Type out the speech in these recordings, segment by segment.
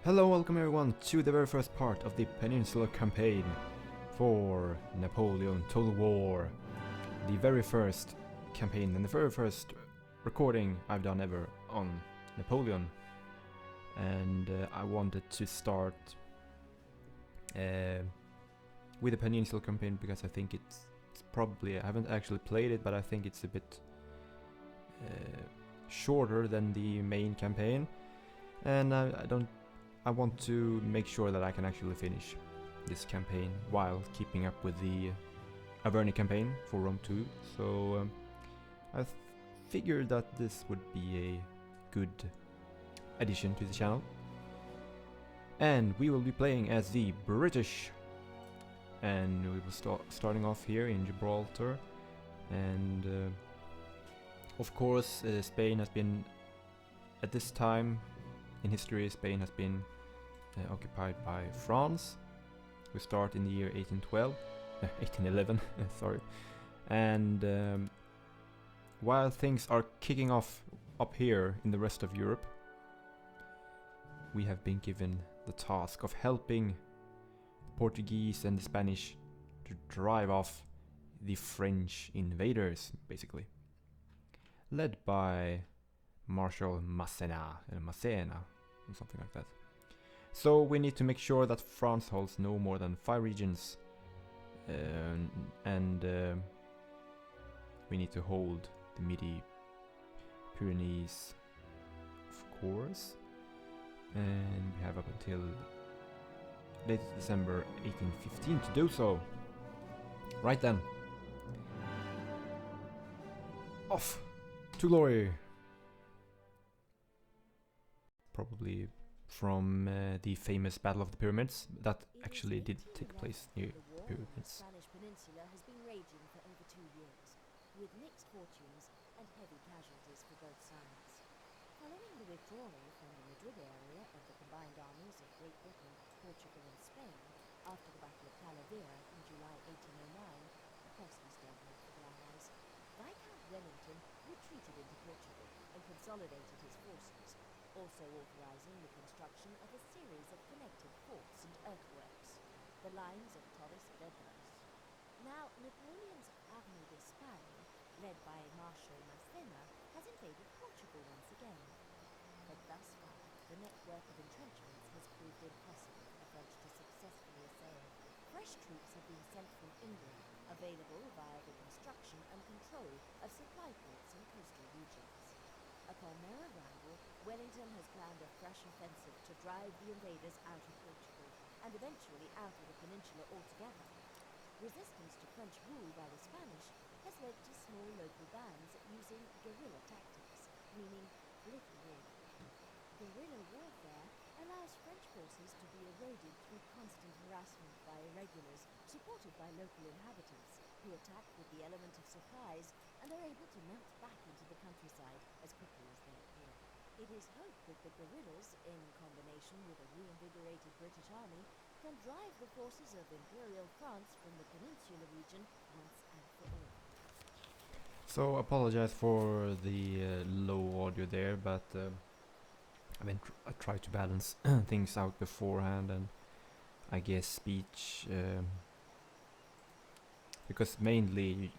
Hello, welcome everyone to the very first part of the Peninsular campaign for Napoleon Total War. The very first campaign and the very first recording I've done ever on Napoleon. And I wanted to start with the Peninsular campaign because I think it's probably, I haven't actually played it, but I think it's a bit shorter than the main campaign. And I want to make sure that I can actually finish this campaign while keeping up with the Averni campaign for Rome 2. So I figured that this would be a good addition to the channel. And we will be playing as the British. And we will starting off here in Gibraltar. And of course Spain has been, at this time in history, Spain has been occupied by France. We start in the year 1811, sorry. And while things are kicking off up here in the rest of Europe, we have been given the task of helping the Portuguese and the Spanish to drive off the French invaders, basically. Led by Marshal Massena, or something like that. So we need to make sure that France holds no more than 5 regions, and we need to hold the Midi-Pyrenees, of course, and we have up until late December 1815 to do so. Right then, off to glory! Probably from the famous Battle of the Pyramids that actually did take place near the pyramids. The Spanish Peninsula has been raging for over 2 years, with mixed fortunes and heavy casualties for both sides. Following the withdrawal from the Madrid area of the combined armies of Great Britain, Portugal and Spain after the Battle of Talavera in July 1809, a costly stalemate for the Allies, Viscount Wellington retreated into Portugal and consolidated his forces, also authorizing the construction of a series of connected forts and earthworks, the lines of Torres Vedras. Now, Napoleon's Armée d'Espagne, led by Marshal Massena, has invaded Portugal once again. But thus far, the network of entrenchments has proved impossible for the French to successfully assail. Fresh troops have been sent from England, available via the construction and control of supply ports in coastal regions. Upon their arrival, Wellington has planned a fresh offensive to drive the invaders out of Portugal, and eventually out of the peninsula altogether. Resistance to French rule by the Spanish has led to small local bands using guerrilla tactics, meaning little warfare. Guerrilla warfare allows French forces to be eroded through constant harassment by irregulars, supported by local inhabitants, who attack with the element of surprise and are able to melt back into the countryside as quickly as they appear. It is hoped that the guerrillas, in combination with a reinvigorated British army, can drive the forces of Imperial France from the Peninsular region once and for all. So apologize for the low audio there, but I tried to balance things out beforehand, and I guess speech, because mainly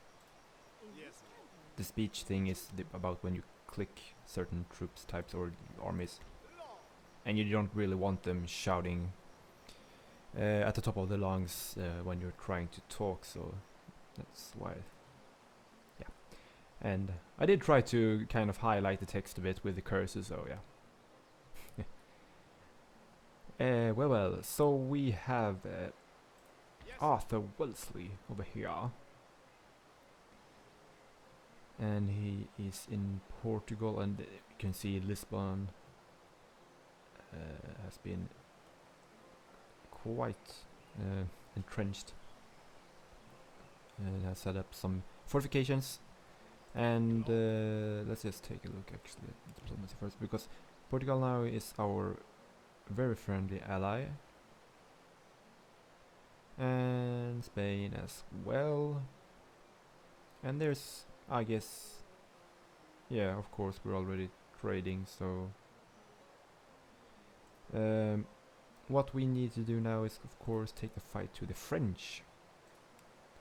the speech thing is about when you click certain troops types or armies, and you don't really want them shouting at the top of the lungs when you're trying to talk, so that's why. Yeah, and I did try to kind of highlight the text a bit with the cursors, so yeah. Well, so we have Arthur Wellesley over here, and he is in Portugal, and you can see Lisbon has been quite entrenched and has set up some fortifications. And let's just take a look actually at diplomacy first, because Portugal now is our very friendly ally, and Spain as well. And there's, I guess, yeah, of course we're already trading, so what we need to do now is, of course, take the fight to the French.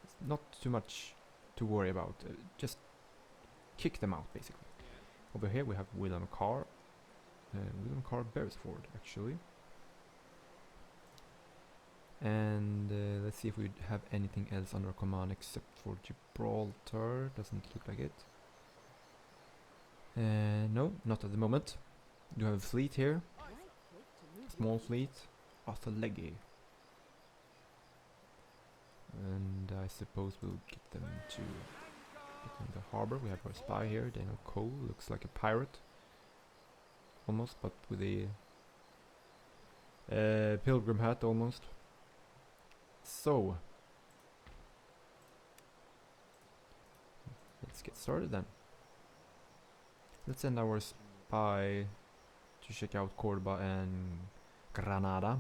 It's not too much to worry about. Just kick them out, basically. Over here we have William Carr. William Carr Beresford, actually. And let's see if we have anything else under command except for Gibraltar. Doesn't look like it. No, not at the moment. We do have a fleet here. Small fleet. Arthur Legge. And I suppose we'll get them to get in the harbor. We have our spy here, Daniel Cole. Looks like a pirate. Almost, but with a pilgrim hat almost. So, let's get started then. Let's send our spy to check out Cordoba and Granada.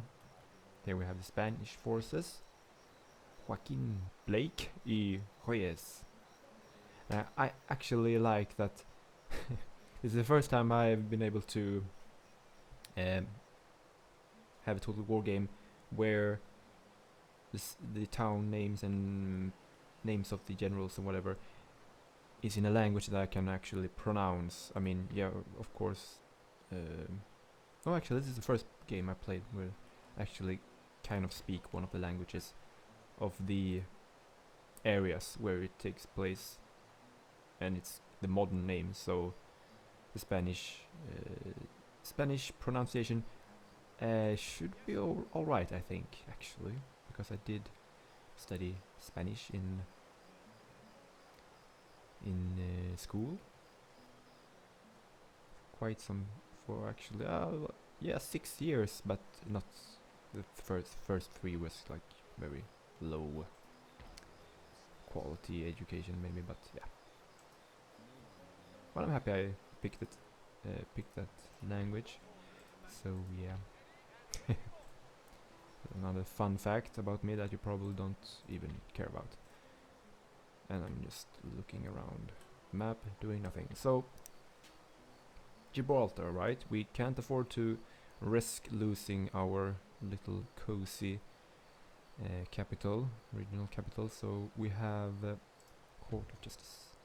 There we have the Spanish forces. Joaquin Blake y Reyes. I actually like that. This is the first time I've been able to have a total war game where the town names and names of the generals and whatever is in a language that I can actually pronounce. I mean, yeah, of course. Oh, actually, this is the first game I played where I actually kind of speak one of the languages of the areas where it takes place, and it's the modern name. So the Spanish pronunciation should be all right, I think, actually, because I did study Spanish in school. Quite some for actually, yeah, 6 years, but not the first 3 was like very low quality education maybe, but yeah. But I'm happy I picked that language. So yeah. Another fun fact about me that you probably don't even care about. And I'm just looking around map, doing nothing. So Gibraltar, right? We can't afford to risk losing our little cozy capital, regional capital. So we have Court of Justice.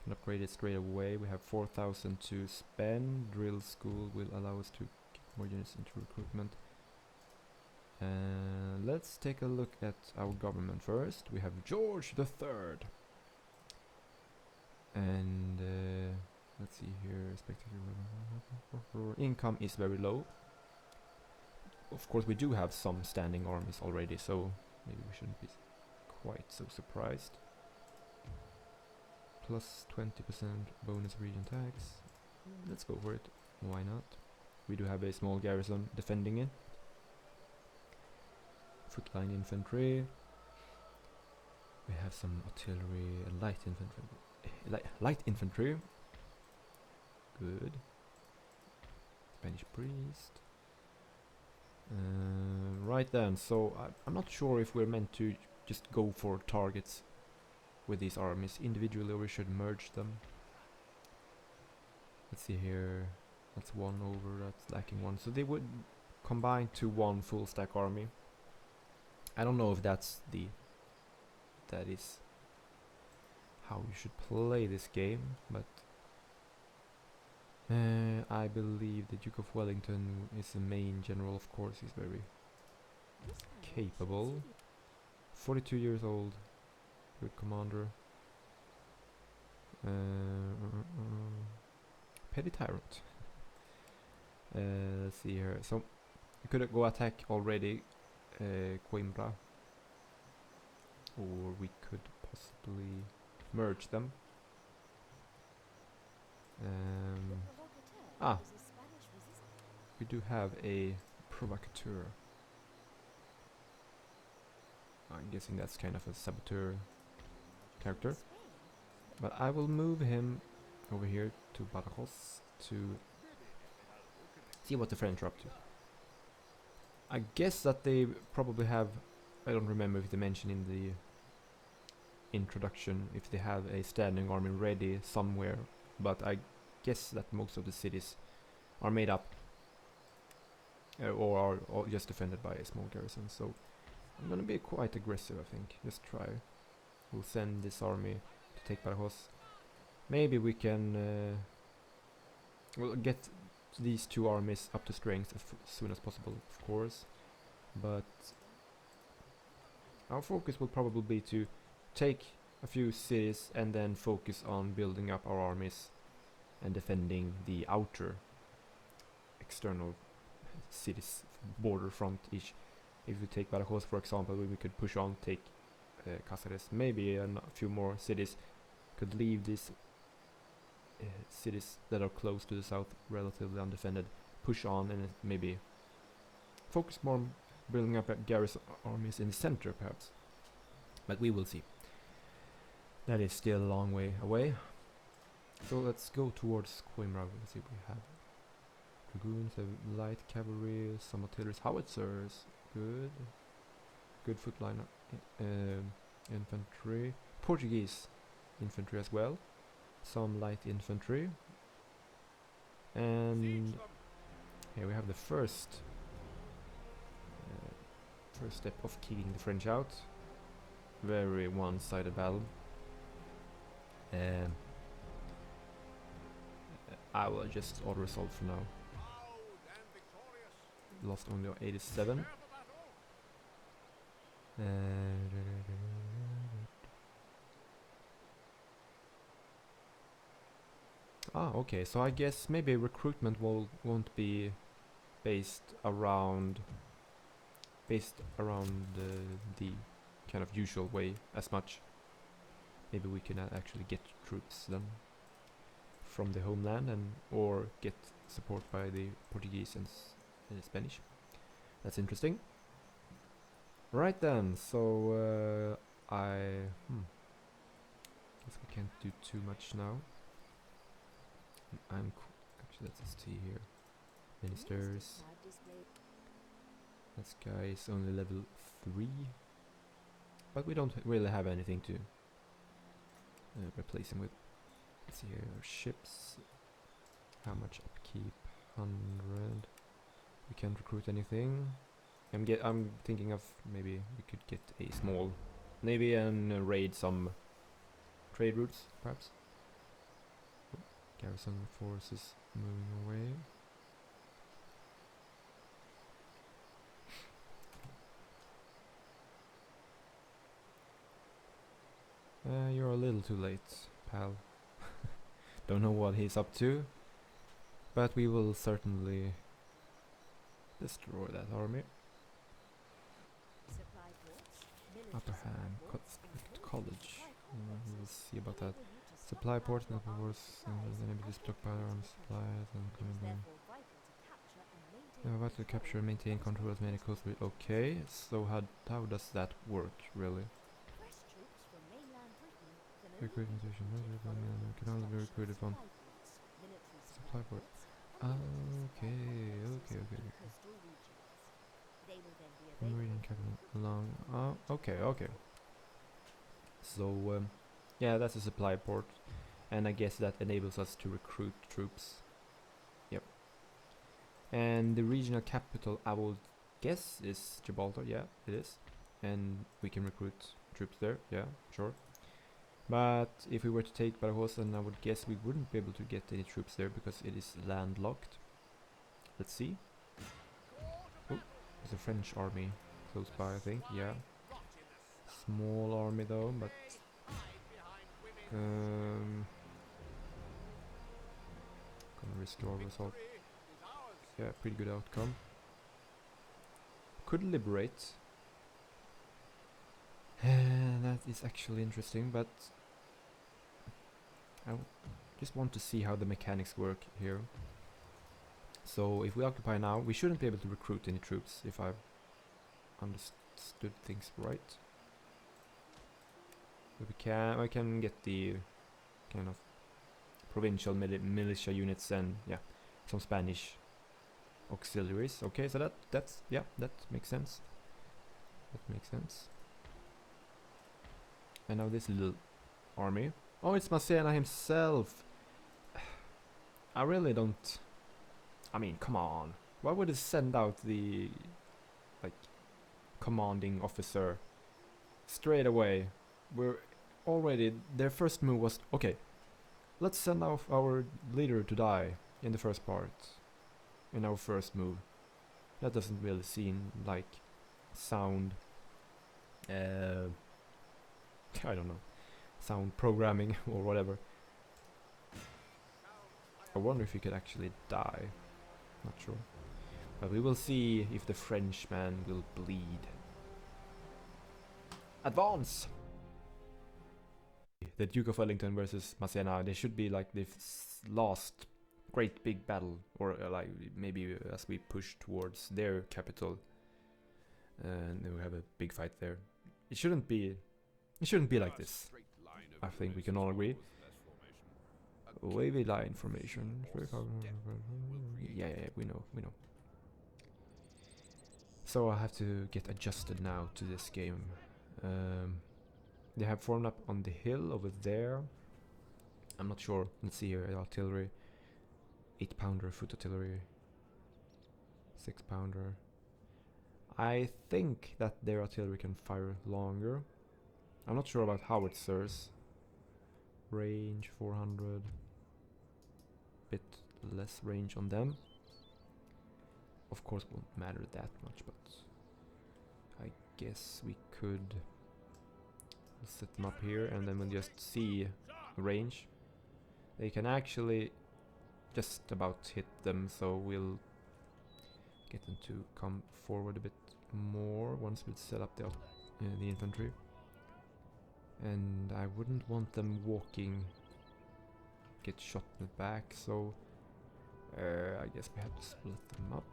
Can upgrade it straight away. We have 4,000 to spend. Drill school will allow us to get more units into recruitment. Let's take a look at our government first. We have George the Third. And let's see here. Income is very low. Of course, we do have some standing armies already, so maybe we shouldn't be quite so surprised. Plus 20% bonus region tax. Let's go for it. Why not? We do have a small garrison defending it. Footline infantry. We have some artillery and light infantry. Light infantry. Good. Spanish priest. Right then, so I'm not sure if we're meant to just go for targets with these armies individually, or we should merge them. Let's see here. That's one over, that's lacking one. So they would combine to one full stack army. I don't know if that is how you should play this game, but I believe the Duke of Wellington is the main general. Of course, he's very capable. 42 years old, good commander. Petty tyrant. Let's see here. So we could go attack already Coimbra, or we could possibly merge them. We do have a provocateur. I'm guessing that's kind of a saboteur character. But I will move him over here to Badajoz to see what the French are up to. I guess that they probably have, I don't remember if they mentioned in the introduction if they have a standing army ready somewhere, but I guess that most of the cities are made up. or just defended by a small garrison. So I'm gonna be quite aggressive, I think. Just try. We'll send this army to take Badajoz. Maybe we can we'll get these two armies up to strength as soon as possible, of course. But our focus will probably be to take a few cities and then focus on building up our armies and defending the outer external cities border front each. If we take Badajoz, for example, we could push on, take Cáceres, maybe a few more cities, could leave these cities that are close to the south relatively undefended, push on and maybe focus more on building up garrison armies in the center perhaps. But we will see. That is still a long way away. So let's go towards Coimbra. Let's see if we have dragoons, light cavalry, some artillery, howitzers, good. Good foot line infantry, Portuguese infantry as well, some light infantry, and here we have the first step of kicking the French out. Very one-sided battle. I will just auto resolve for now. Lost only 87. Okay, so I guess maybe recruitment won't be based around the kind of usual way as much. Maybe we can actually get troops then from the homeland or get support by the Portuguese and the Spanish. That's interesting. Right then, so I guess we can't do too much now. Actually, let's see here. Ministers. This guy is only level 3, but we don't really have anything to replace him with. Let's see here, ships. How much upkeep? 100. We can't recruit anything. I'm thinking of maybe we could get a small navy and raid some trade routes, perhaps. Garrison forces moving away. You're a little too late, pal. Don't know what he's up to, but we will certainly destroy that army. Upper hand, college. We'll see about that. Supply ports, force, and enemy to stockpile arms, supplies, and about to capture and maintain control as many coasts with. Okay, so how does that work really? Recruiting station, can only be recruited on supply port. Okay. Reading capital along. Okay. So yeah, that's a supply port, and I guess that enables us to recruit troops. Yep. And the regional capital, I will guess, is Gibraltar. Yeah, it is, and we can recruit troops there. Yeah, sure. But if we were to take Badajoz, then I would guess we wouldn't be able to get any troops there because it is landlocked. Let's see. Oh, there's a French army close by, I think. Yeah. Small army though, but gonna restore result. Yeah, pretty good outcome. Could liberate. That is actually interesting, but I just want to see how the mechanics work here. So if we occupy now, we shouldn't be able to recruit any troops if I've understood things right. But I can get the kind of provincial militia units and yeah, some Spanish auxiliaries. Okay, so that makes sense. That makes sense. And now this little army. Oh, it's Massena himself. I really don't. I mean, come on. Why would it send out the like commanding officer straight away? We're already, their first move was, okay, let's send off our leader to die in the first part, in our first move. That doesn't really seem like sound, I don't know, sound programming or whatever. I wonder if he could actually die. Not sure. But we will see if the Frenchman will bleed. Advance! The Duke of Wellington versus Massena, they should be like the last great big battle, or like maybe as we push towards their capital, and we have a big fight there. It shouldn't be like this. I think we can all agree. Wavy line formation. Yeah, we know. So I have to get adjusted now to this game. They have formed up on the hill over there. I'm not sure. Let's see here. Artillery. 8-pounder foot artillery. 6-pounder. I think that their artillery can fire longer. I'm not sure about howitzers. Range 400. Bit less range on them. Of course, won't matter that much, but I guess we could set them up here and then we'll just see range. They can actually just about hit them, so we'll get them to come forward a bit more once we set up the infantry. And I wouldn't want them walking, get shot in the back, so I guess we have to split them up.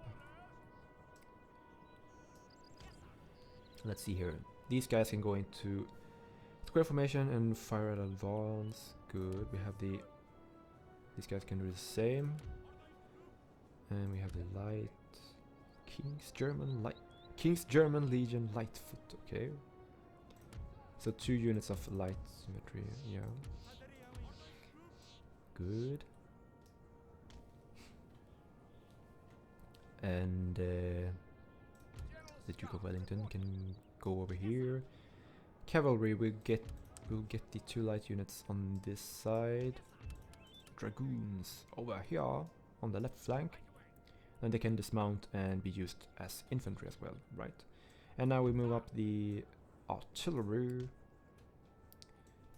Let's see here. These guys can go into square formation and fire at advance. Good. We have the... These guys can do the same. And we have the light... King's German Legion Lightfoot. Okay. So 2 units of light symmetry. Yeah. Good. And the Duke of Wellington can go over here. Cavalry will get the 2 light units on this side. Dragoons over here on the left flank. And they can dismount and be used as infantry as well, right? And now we move up the artillery.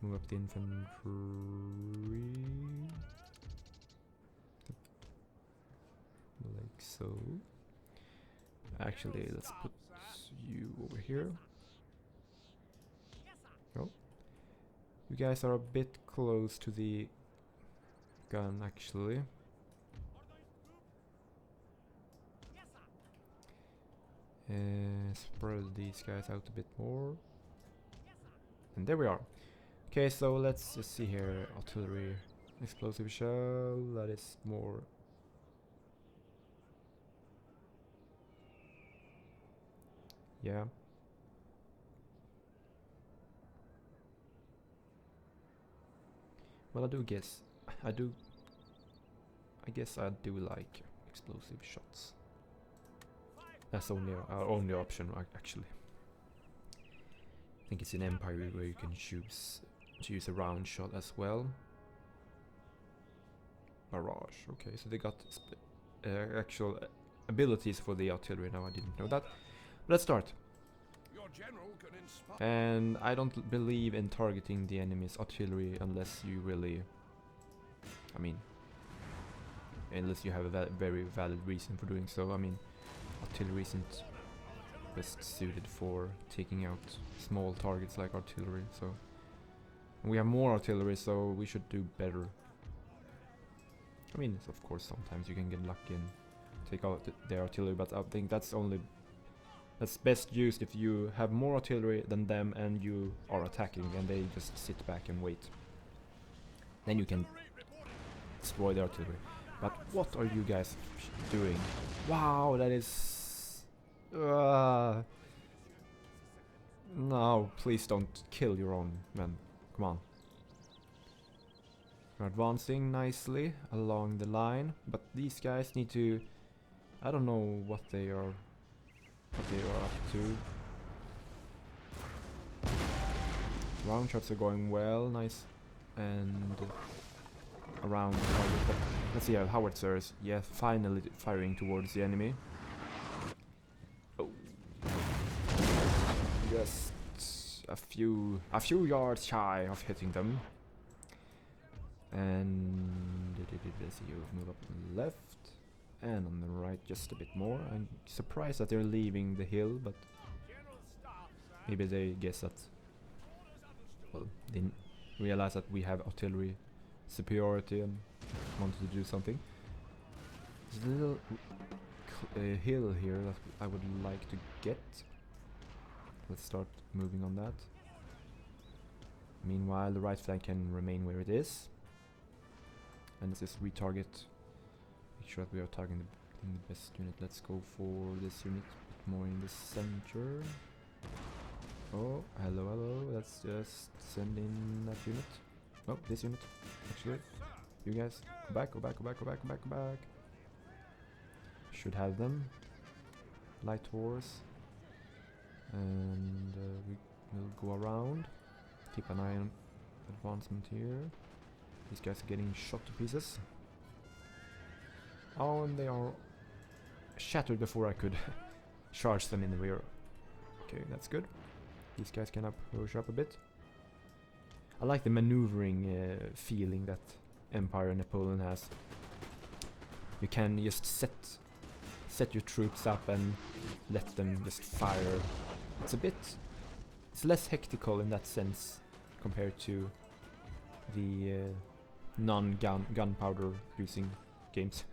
Move up the infantry. Like so. Actually, let's put you over here. Oh. You guys are a bit close to the gun, actually. Spread these guys out a bit more. And there we are. Okay, so let's just see here. Artillery, explosive shell, that is more... Yeah. Well, I guess I do like explosive shots. That's only our only option, actually. I think it's in Empire where you can choose to use a round shot as well. Barrage. Okay, so they got actual abilities for the artillery now. I didn't know that. Let's start. And I don't believe in targeting the enemy's artillery unless you really... I mean... Unless you have a very valid reason for doing so. I mean, artillery isn't best suited for taking out small targets like artillery, so... We have more artillery, so we should do better. I mean, of course, sometimes you can get lucky and take out their artillery, but I think that's best used if you have more artillery than them and you are attacking and they just sit back and wait. Then you can destroy the artillery. But what are you guys doing? Wow, that is... No, please don't kill your own men. Come on. We're advancing nicely along the line, but these guys need to I don't know what they are up to. Round shots are going well, nice, and around. Let's see how howitzers. Yeah, finally firing towards the enemy. Oh, just a few yards shy of hitting them. And let's see, you move up on the left and on the right just a bit more. I'm surprised that they're leaving the hill, but maybe they guess that. Well, they realize that we have artillery superiority and wanted to do something. There's a little hill here that I would like to get. Let's start moving on that. Meanwhile, the right flank can remain where it is. And let's just retarget. Make sure that we are targeting the best unit. Let's go for this unit a bit more in the center. Oh, hello. Let's just send in that unit. Oh, this unit, actually. You guys, go back. Should have them. Light horse. And we will go around. Keep an eye on advancement here. These guys are getting shot to pieces. Oh, and they are shattered before I could charge them in the rear. Okay, that's good. These guys can push up a bit. I like the maneuvering feeling that Empire Napoleon has. You can just set your troops up and let them just fire. It's less hectical in that sense compared to the gunpowder using games.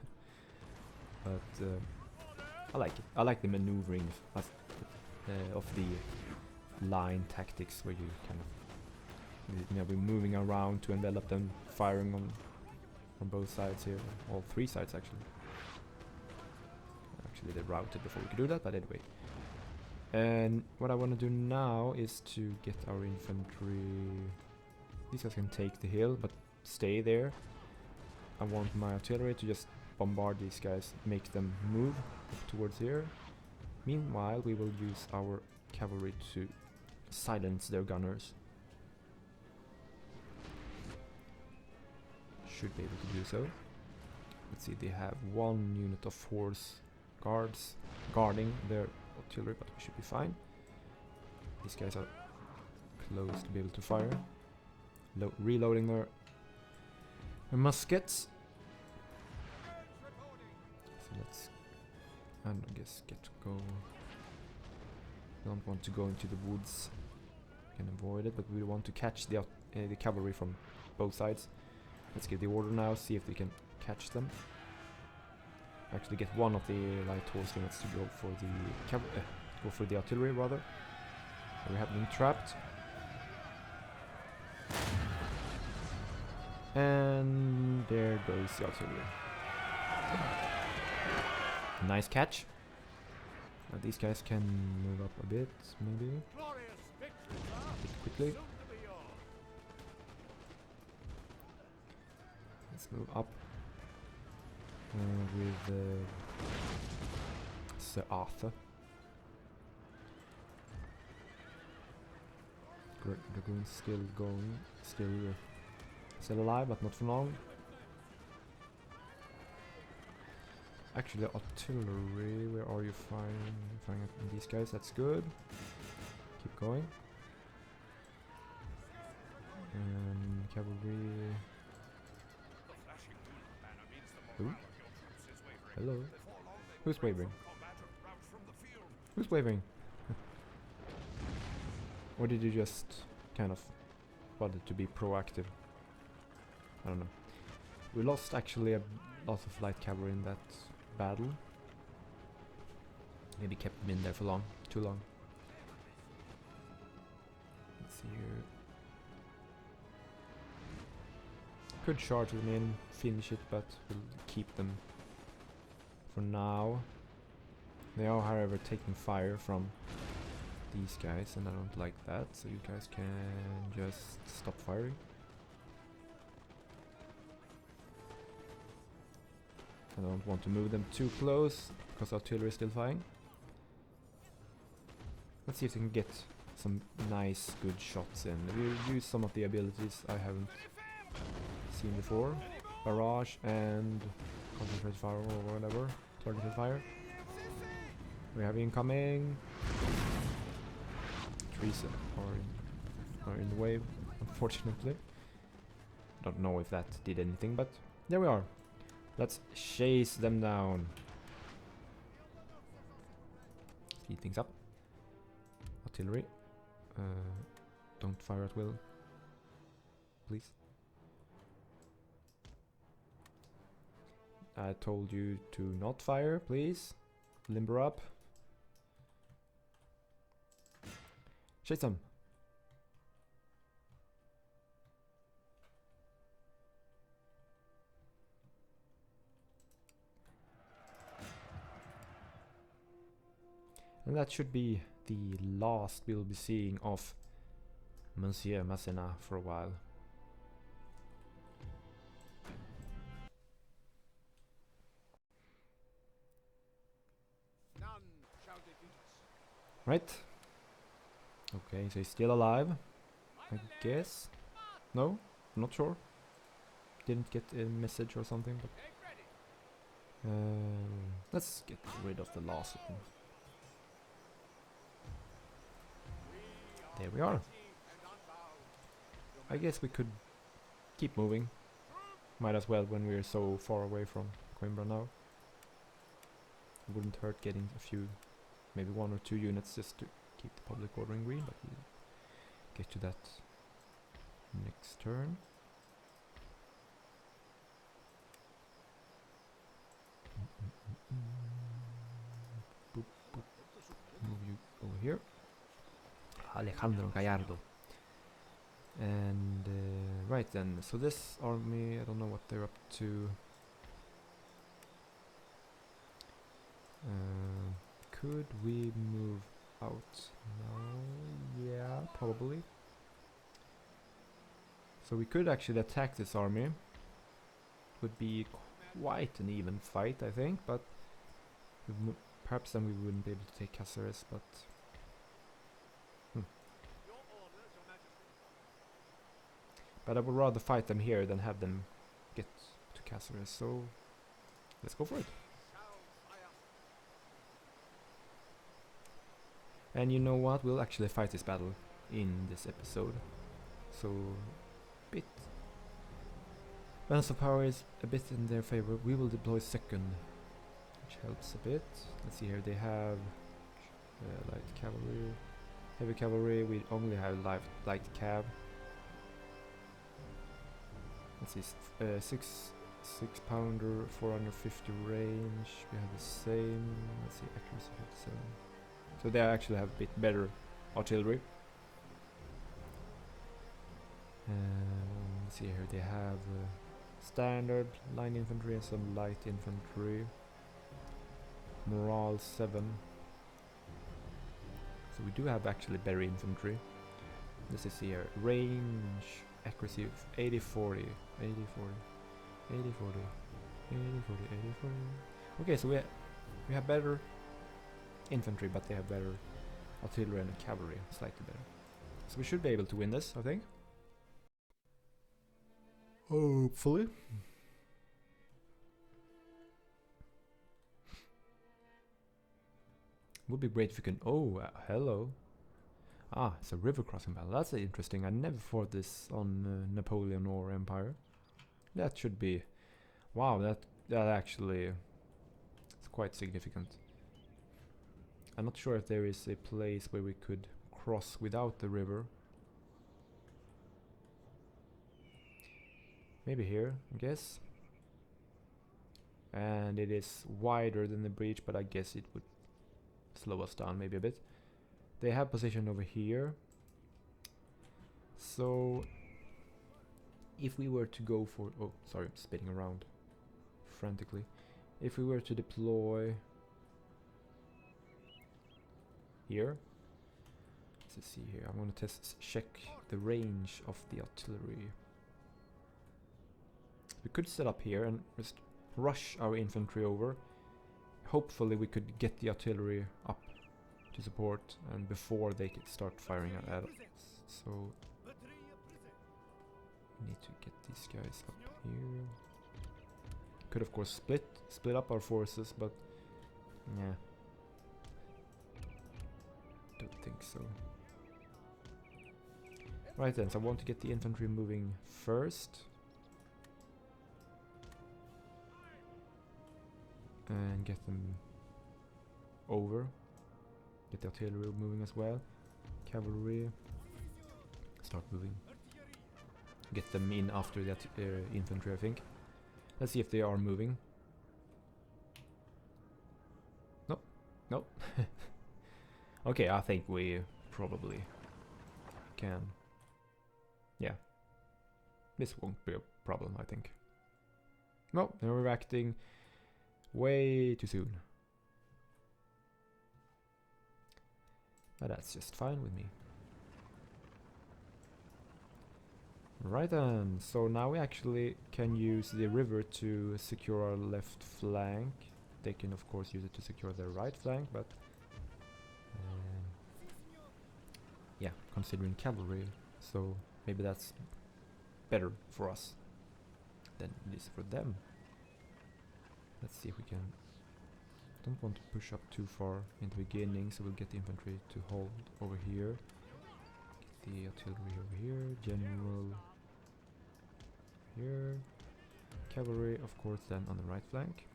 But I like it. I like the maneuvering of the line tactics, where you kind of be moving around to envelop them, firing on both sides here, all three sides actually. Actually, they routed before we could do that, but anyway. And what I want to do now is to get our infantry. These guys can take the hill, but stay there. I want my artillery to just bombard these guys, make them move up towards here. Meanwhile, we will use our cavalry to silence their gunners. Should be able to do so. Let's see, they have one unit of horse guards guarding their artillery, but we should be fine. These guys are close to be able to fire. Reloading their muskets. So let's, I guess, go. Don't want to go into the woods. Can avoid it, but we want to catch the cavalry from both sides. Let's give the order now. See if we can catch them. Actually, get one of the light horse units to go for the artillery rather. We have them trapped. And there goes the artillery. Nice catch. Now these guys can move up a bit, maybe. A bit quickly. Let's move up with Sir Arthur. Dragoon's still going, still alive, but not for long. Actually, artillery, where are you firing? Firing at these guys, that's good. Keep going. And cavalry. Who? Hello? Who's wavering? Who's wavering? Or did you just kind of wanted to be proactive? I don't know. We lost actually a lot of light cavalry in that battle. Maybe kept them in there for too long. Let's see here. Could charge them in, finish it, but we'll keep them for now. They are, however, taking fire from these guys, and I don't like that, so you guys can just stop firing. I don't want to move them too close, because artillery is still flying. Let's see if we can get some nice, good shots in. We'll use some of the abilities I haven't seen before. Barrage and concentrated fire or whatever. Targeted fire. We have incoming. Trees are in the way, unfortunately. Don't know if that did anything, but there we are. Let's chase them down. Speed things up. Artillery. Don't fire at will. Please. I told you to not fire, please. Limber up. Chase them. And that should be the last we'll be seeing of Monsieur Masséna for a while. Right. Okay, so he's still alive, I guess. No? I'm not sure. Didn't get a message or something, but let's get rid of the last of them. There we are. I guess we could keep moving. Might as well when we're so far away from Coimbra now. Wouldn't hurt getting a few, maybe 1 or 2 units just to keep the public order in green, but we'll get to that next turn. Boop, boop. Move you over here. Alejandro Gallardo. And right then, so this army, I don't know what they're up to. Could we move out now? Yeah, probably. So we could actually attack this army. Would be quite an even fight, I think, but perhaps then we wouldn't be able to take Caceres, but but I would rather fight them here than have them get to Caceres, so let's go for it. And you know what? We'll actually fight this battle in this episode. So, balance of power is a bit in their favor. We will deploy second, which helps a bit. Let's see here. They have light cavalry, heavy cavalry. We only have light cav. Let's see. 6 pounder, 450 range. We have the same. Let's see, accuracy 57. So they actually have a bit better artillery. Let's see here, they have standard line infantry and some light infantry. Morale 7. So we do have actually better infantry. This is here, range, accuracy of 80-40, 80-40, 80-40, 80-40, 80-40. Okay, so we have better infantry, but they have better artillery and cavalry, slightly better. So we should be able to win this, I think. Hopefully. Would be great if we can. Oh, hello. Ah, it's a river crossing battle. That's interesting. I never fought this on Napoleon or Empire. That should be. Wow, that actually is quite significant. I'm not sure if there is a place where we could cross without the river. Maybe here, I guess. And it is wider than the breach, but I guess it would slow us down maybe a bit. They have position over here. So if we were to go for... Oh, sorry, I'm spinning around frantically. If we were to deploy here, let's see here. I'm going to check the range of the artillery. We could set up here and just rush our infantry over. hopefully we could get the artillery up to support and before they could start firing at us. So we need to get these guys up here. Could of course split up our forces, but yeah, don't think so. Right then, so I want to get the infantry moving first. And get them over. Get the artillery moving as well. Cavalry. Start moving. Get them in after that infantry, I think. Let's see if they are moving. Nope. Nope. Okay, I think we probably can. Yeah. This won't be a problem, I think. No, they're reacting way too soon. But that's just fine with me. Right then, so now we actually can use the river to secure our left flank. They can of course use it to secure their right flank, but yeah, considering cavalry, so maybe that's better for us than it is for them. Let's see if we can. Don't want to push up too far in the beginning, so we'll get the infantry to hold over here. Get the artillery over here, general here, cavalry of course then on the right flank.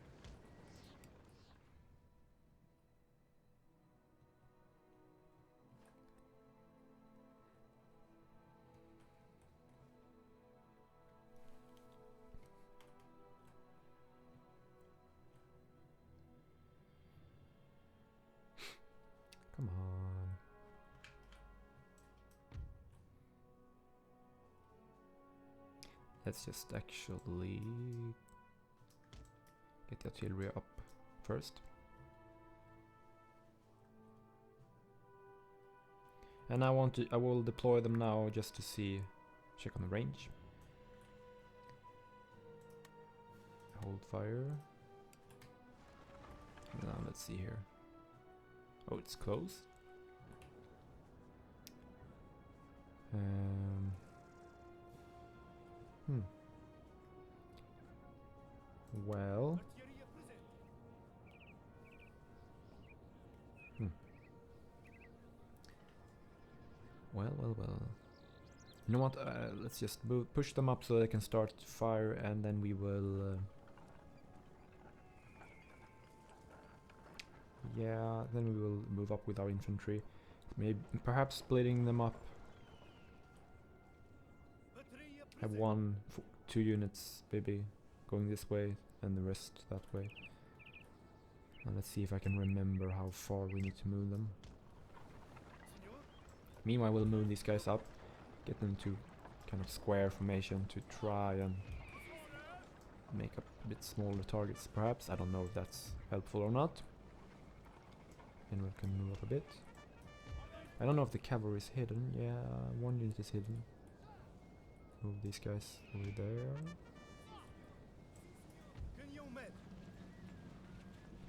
Come on. Let's just actually get the artillery up first. And I will deploy them now just to see, check on the range. Hold fire. Now let's see here. Oh, it's close. Well. Well. You know what? Let's just push them up so they can start fire, and then we will. Yeah, then we will move up with our infantry. Maybe, perhaps splitting them up. Have two units maybe going this way and the rest that way. And let's see if I can remember how far we need to move them. Meanwhile, we'll move these guys up, get them to kind of square formation to try and make up a bit smaller targets, perhaps. I don't know if that's helpful or not. And we can move up a bit. I don't know if the cavalry is hidden. Yeah, one unit is hidden. Move these guys over there.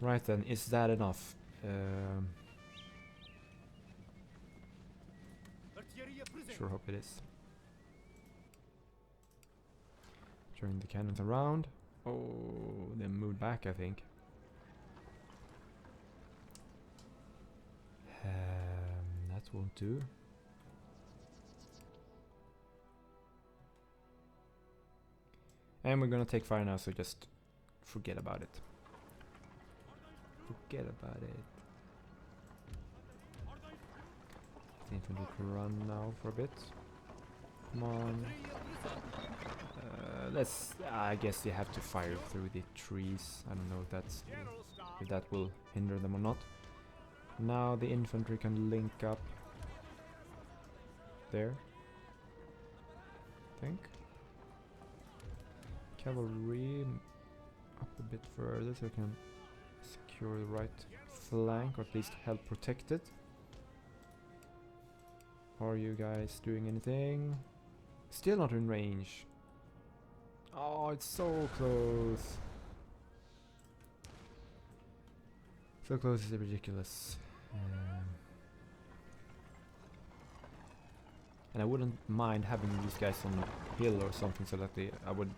Right then, is that enough? Sure hope it is. Turning the cannons around. Oh, they moved back, I think. That won't do. And we're gonna take fire now, so just forget about it. Forget about it. The infantry can run now for a bit. Come on. I guess you have to fire through the trees. I don't know if that will hinder them or not. Now the infantry can link up there, I think. Cavalry up a bit further so we can secure the right flank, or at least help protect it. Are you guys doing anything? Still not in range. Oh, it's so close. So close is ridiculous. And I wouldn't mind having these guys on a hill or something so that I would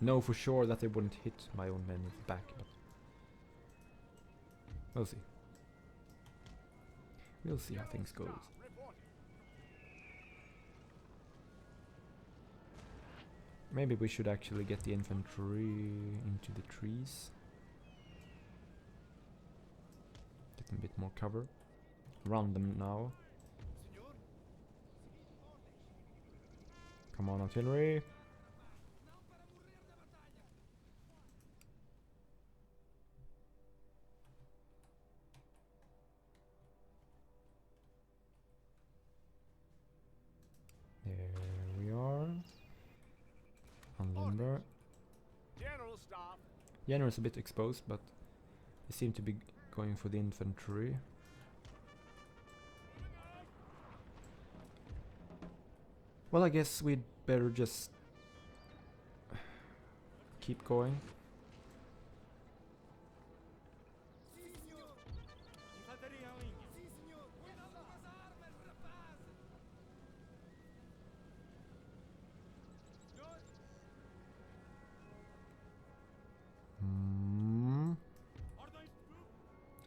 know for sure that they wouldn't hit my own men in the back, but we'll see. We'll see how things goes. Maybe we should actually get the infantry into the trees. Get them a bit more cover. Round them now. Come on, artillery. There we are. On lumber. General's a bit exposed, but they seem to be going for the infantry. Well, I guess we'd better just keep going.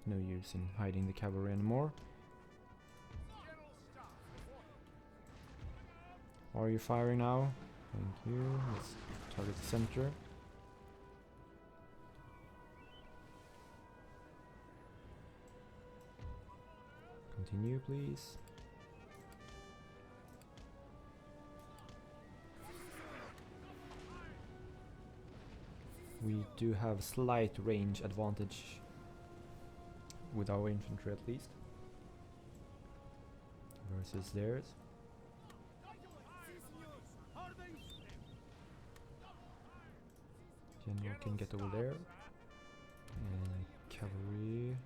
No use in hiding the cavalry anymore. Are you firing now? Thank you. Let's target the center. Continue, please. We do have slight range advantage with our infantry at least versus theirs. General can get over there. And cavalry.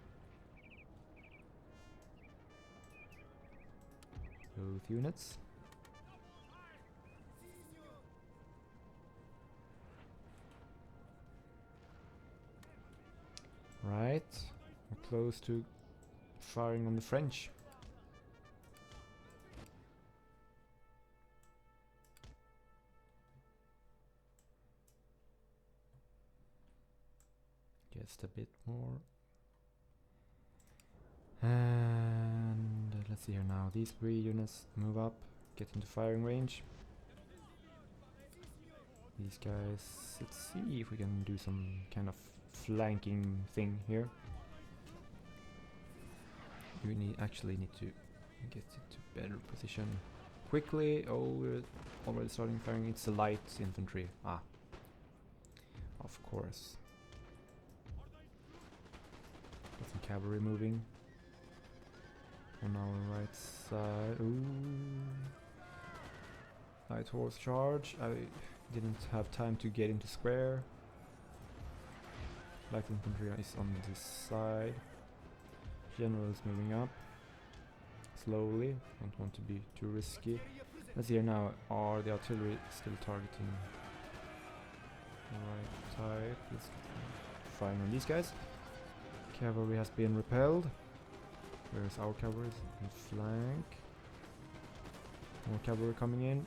Both units. Right. We're close to firing on the French. Just a bit more. And let's see here now. These 3 units move up, get into firing range. These guys, let's see if we can do some kind of flanking thing here. We actually need to get into better position quickly. Oh, we're already starting firing. It's a light infantry. Ah, of course. Get some cavalry moving on our right side. Ooh, light horse charge. I didn't have time to get into square. Light infantry is on this side. General is moving up slowly. Don't want to be too risky. Let's see here now. Are the artillery still targeting the right side? Let's firing on these guys. Cavalry has been repelled. Where's our cavalry? In flank. More cavalry coming in.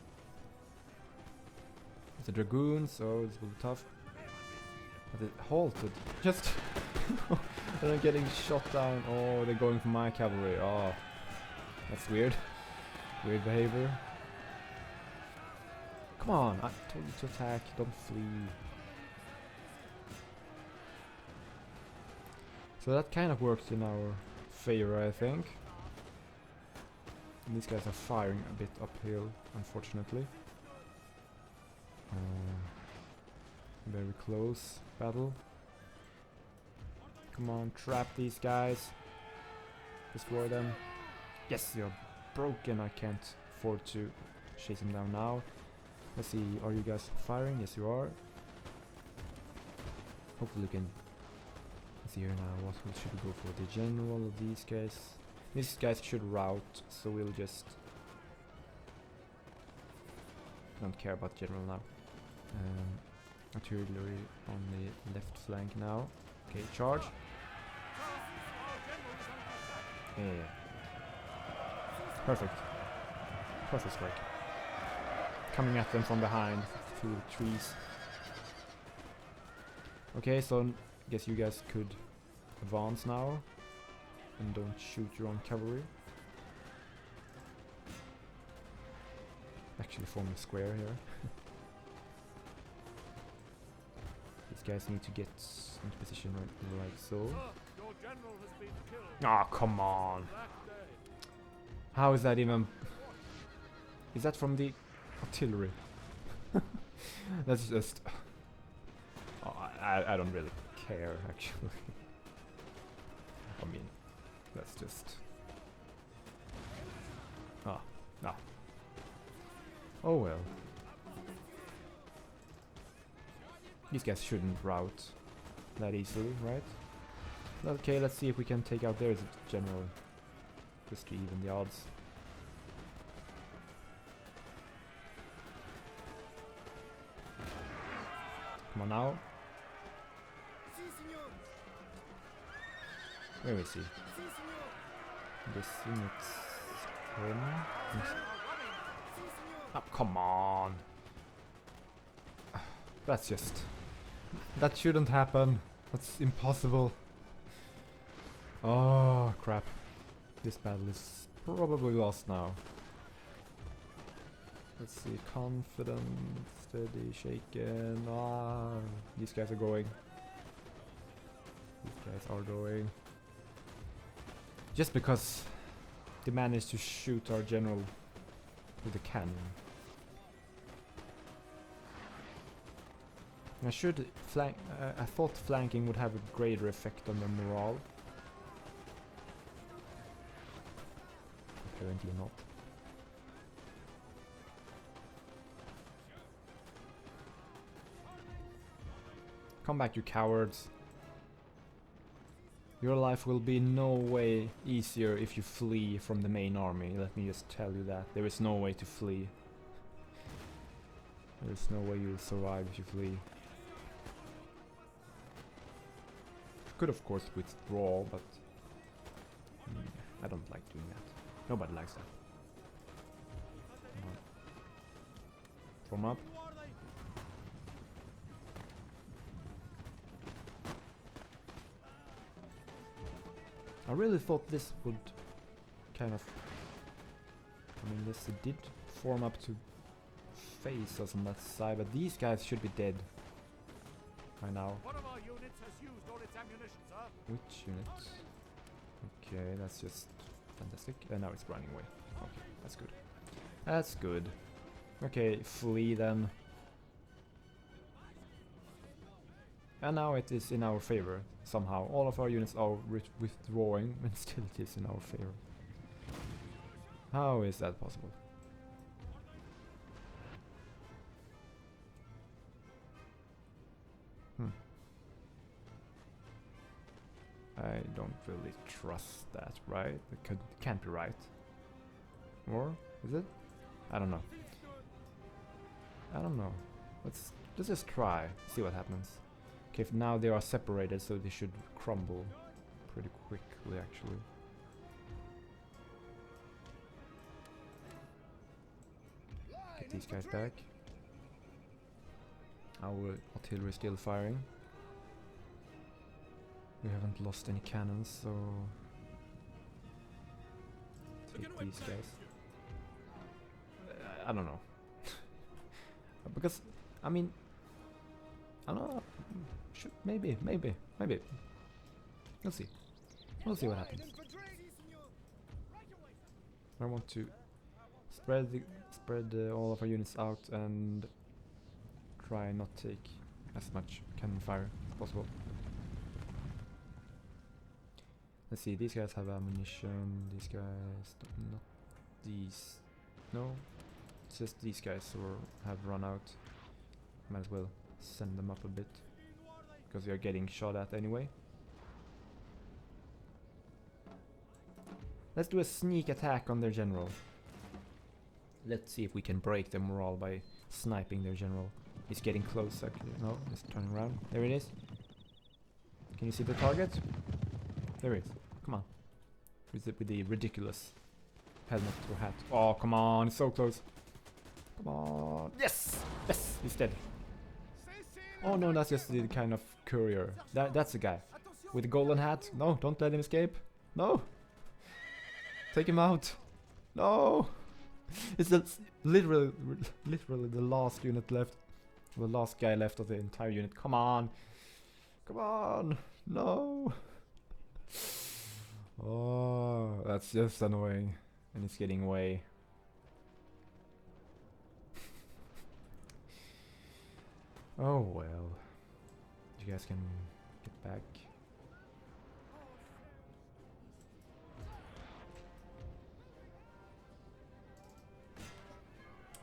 The dragoons. Oh, this will be tough. But it halted. Just. And I'm getting shot down. Oh, they're going for my cavalry. Oh, that's weird. Weird behavior. Come on, I told you to attack, don't flee. So that kind of worked in our favor, I think. And these guys are firing a bit uphill, unfortunately. Very close battle. Come on, trap these guys. Destroy them. Yes, you're broken. I can't afford to chase them down now. Let's see, are you guys firing? Yes, you are. Hopefully we can... Let's see here now, what should we go for? The general of these guys? These guys should rout, so we'll just... Don't care about general now. Artillery on the left flank now. Okay, charge. Yeah. Perfect. Perfect strike. Coming at them from behind through the trees. Okay, so I guess you guys could advance now and don't shoot your own cavalry. Actually form a square here. These guys need to get into position like so. Ah, oh, come on. How is that even... Is that from the artillery? That's just... Oh, I don't really care, actually. I mean, that's just... Ah, ah. Oh well. These guys shouldn't rout that easily, right? Okay, let's see if we can take out their general. Just to even the odds. Come on now. Where is he? Guessing it's him. Oh, come on. That's just... That shouldn't happen. That's impossible. Oh, crap. This battle is probably lost now. Let's see, confident, steady, shaken. Ah, these guys are going. These guys are going. Just because they managed to shoot our general with a cannon. I should flank. I thought flanking would have a greater effect on their morale. Apparently not. Come back, you cowards. Your life will be no way easier if you flee from the main army. Let me just tell you that. There is no way to flee. There is no way you will survive if you flee. Could of course withdraw, but I don't like doing that. Nobody likes that. Form up. I really thought this would kind of... I mean, this it did form up to face us on that side, but these guys should be dead by now. One of our units has used all its ammunition, sir. Which units? Okay, that's just fantastic. And now it's running away. Okay, that's good. That's good. Okay, flee then. And now it is in our favor, somehow. All of our units are withdrawing, and still it is in our favor. How is that possible? I don't really trust that, right? It can't be right. Or is it? I don't know. I don't know. Let's just try, see what happens. Okay, now they are separated, so they should crumble pretty quickly, actually. Get these guys back. Our artillery is still firing. We haven't lost any cannons, so take these guys. I don't know. Because, I mean, I don't know. Maybe. We'll see. We'll see what happens. I want to spread all of our units out and try not take as much cannon fire as possible. Let's see, these guys have ammunition, these guys not these. No, it's just these guys who have run out. Might as well send them up a bit, because they are getting shot at anyway. Let's do a sneak attack on their general. Let's see if we can break their morale by sniping their general. He's getting close actually. No, he's turning around. There it is. Can you see the target? There it is. Come on. with the ridiculous helmet or hat. Oh, come on, it's so close. Come on. Yes! Yes, he's dead. Oh no, that's just the kind of courier. That's the guy. With the golden hat. No, don't let him escape. No! Take him out. No! It's literally the last unit left. The last guy left of the entire unit. Come on! Come on! No! Oh, that's just annoying. And it's getting away. Oh well. You guys can get back.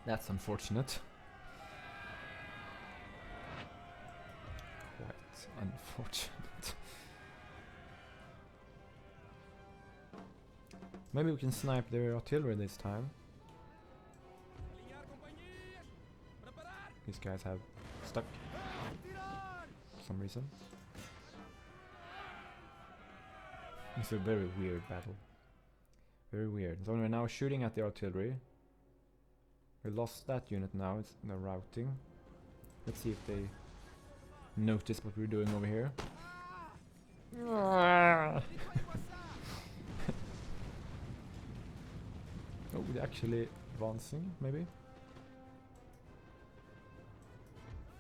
That's unfortunate. Quite unfortunate. Maybe we can snipe their artillery this time. These guys have stuck for some reason. It's a very weird battle. Very weird. So we're now shooting at the artillery. We lost that unit now, it's they're routing. Let's see if they notice what we're doing over here. Oh, they're actually advancing, maybe?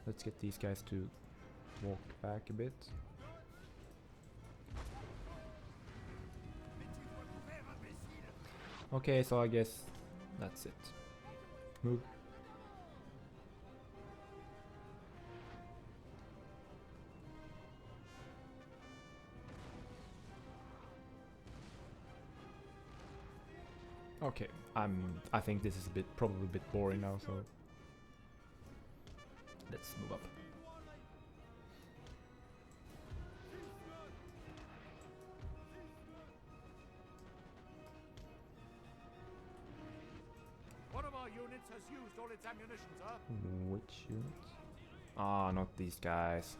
Let's get these guys to walk back a bit. Okay, so I guess that's it. Move. Okay, I think this is probably a bit boring now, so let's move up. One of our units has used all its ammunition, sir. Which unit? Ah, not these guys.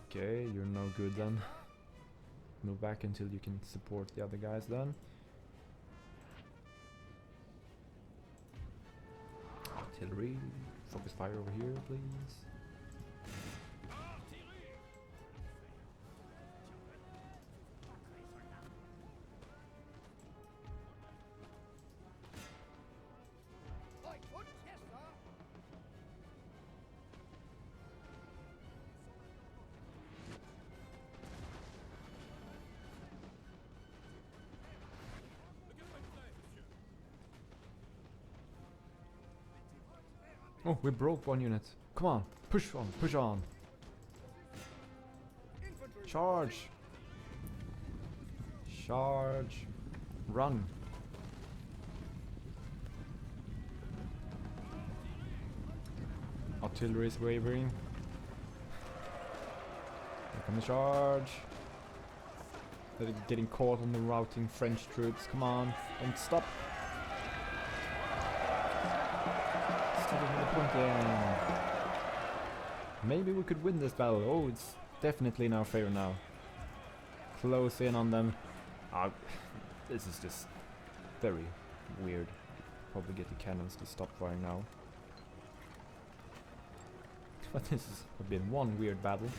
Okay, you're no good then. Move back until you can support the other guys then. Artillery, focus fire over here, please. Oh, we broke one unit. Come on, push on, push on. Charge! Charge! Run! Artillery is wavering. Here comes the charge. They're getting caught on the routing French troops. Come on, don't stop. Maybe we could win this battle. Oh, it's definitely in our favor now. Close in on them. This is just very weird. Probably get the cannons to stop firing now. But this has been one weird battle.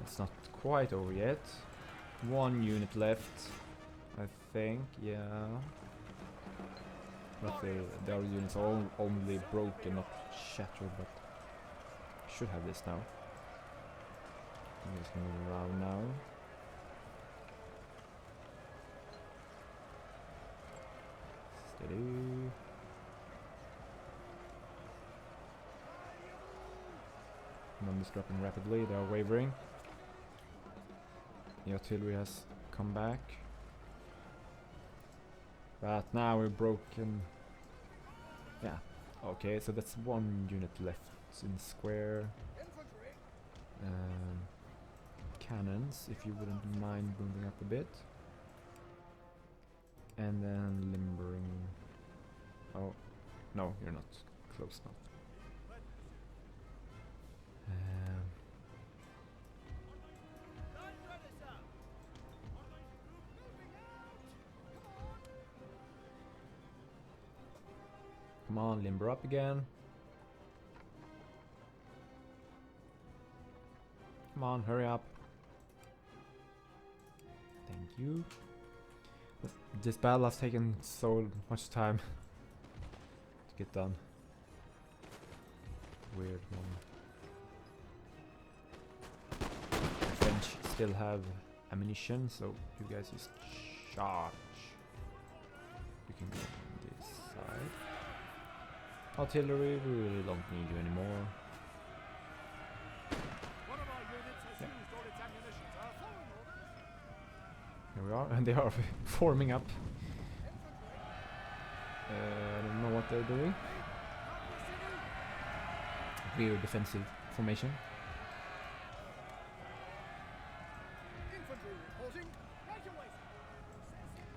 It's not quite over yet. One unit left, I think. Yeah. But the other units are only broken, not shattered, but should have this now. I'm just moving around now. Steady. Numbers dropping rapidly, they are wavering. The artillery has come back. But now we're broken. Yeah. Okay, so that's one unit left in square. Cannons, if you wouldn't mind moving up a bit. And then limbering. Oh, no, you're not close enough. Come on, limber up again. Come on, hurry up. Thank you. This battle has taken so much time to get done. Weird one. The French still have ammunition, so you guys just charge. You can go on this side. Artillery, we really don't need you anymore. One of our units has used all its ammunition, sir. Following orders. Here we are, and they are forming up. I don't know what they're doing. Weird defensive formation. Infantry reporting. Right away.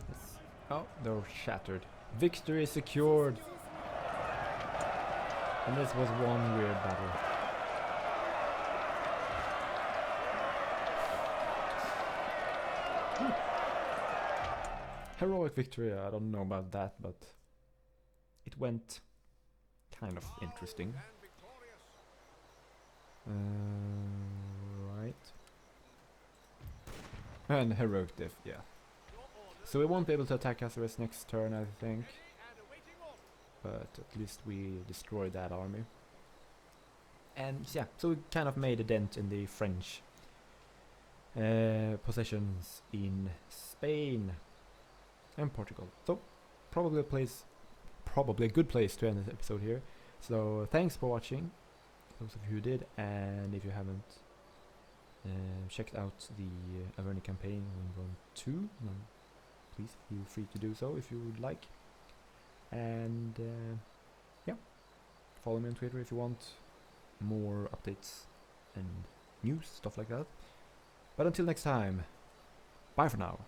Yes. Oh, they're shattered. Victory secured! And this was one weird battle. Heroic victory, I don't know about that, but it went kind of interesting. And victorious. Right. And heroic death, yeah. Your orders. So we won't be able to attack Azeroth next turn, I think. And awaiting orders. But at least we destroyed that army. And yeah, so we kind of made a dent in the French possessions in Spain and Portugal. So probably a good place to end this episode here. So thanks for watching, those of you who did, and if you haven't checked out the Averni campaign on 2, please feel free to do so if you would like. And yeah, follow me on Twitter if you want more updates and news, stuff like that. But until next time, bye for now.